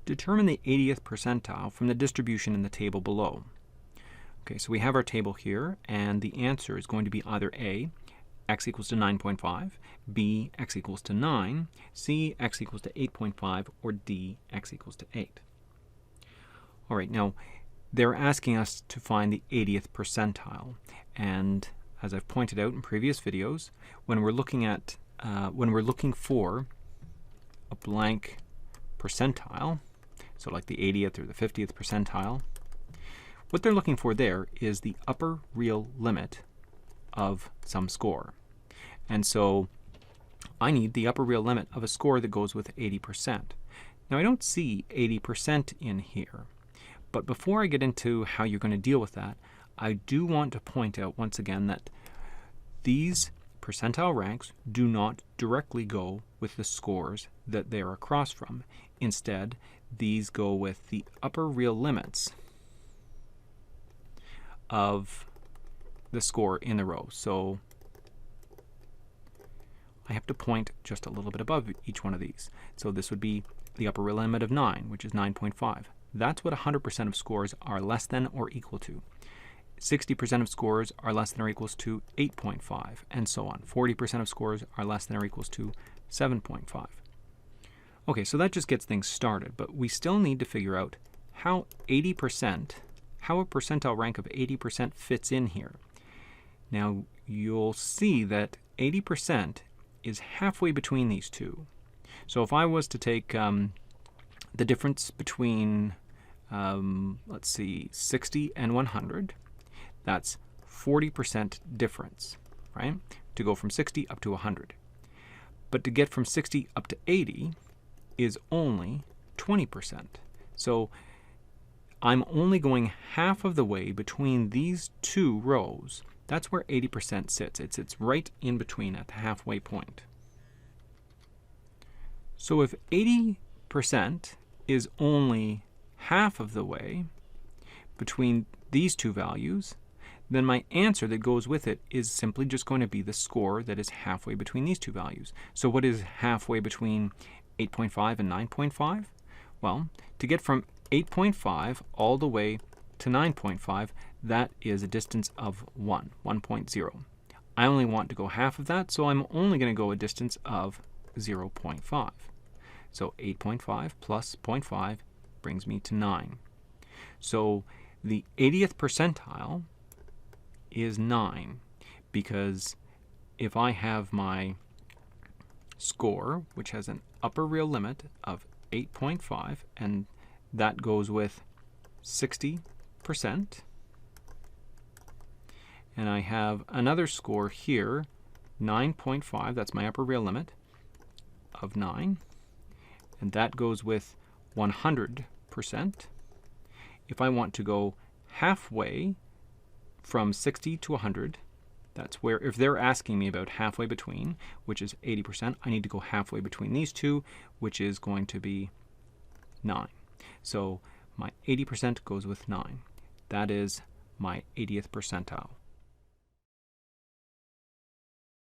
Determine the 80th percentile from the distribution in the table below. Okay, so we have our table here, and the answer is going to be either A, x equals to 9.5, B, x equals to 9, C, x equals to 8.5, or D, x equals to 8. All right, now they're asking us to find the 80th percentile, and as I've pointed out in previous videos, when we're looking for a blank percentile, so like the 80th or the 50th percentile, what they're looking for there is the upper real limit of some score. And so I need the upper real limit of a score that goes with 80%. Now I don't see 80% in here, but before I get into how you're going to deal with that, I do want to point out once again that these percentile ranks do not directly go with the scores that they are across from. Instead, these go with the upper real limits of the score in the row. So I have to point just a little bit above each one of these. So this would be the upper real limit of 9, which is 9.5. That's what 100% of scores are less than or equal to. 60% of scores are less than or equals to 8.5, and so on. 40% of scores are less than or equals to 7.5. Okay, so that just gets things started, but we still need to figure out how a percentile rank of 80% fits in here. Now, you'll see that 80% is halfway between these two. So if I was to take the difference between, let's see, 60 and 100, that's 40% difference, right? To go from 60 up to 100. But to get from 60 up to 80 is only 20%. So I'm only going half of the way between these two rows. That's where 80% sits. It's right in between at the halfway point. So if 80% is only half of the way between these two values, then my answer that goes with it is simply just going to be the score that is halfway between these two values. So what is halfway between 8.5 and 9.5? Well, to get from 8.5 all the way to 9.5, that is a distance of 1.0. I only want to go half of that, so I'm only going to go a distance of 0.5. So 8.5 plus 0.5 brings me to 9. So the 80th percentile is 9, because if I have my score, which has an upper real limit of 8.5, and that goes with 60%, and I have another score here, 9.5, that's my upper real limit of 9, and that goes with 100%. If I want to go halfway from 60 to 100, that's where, if they're asking me about halfway between, which is 80%, I need to go halfway between these two, which is going to be 9. So my 80% goes with 9. That is my 80th percentile.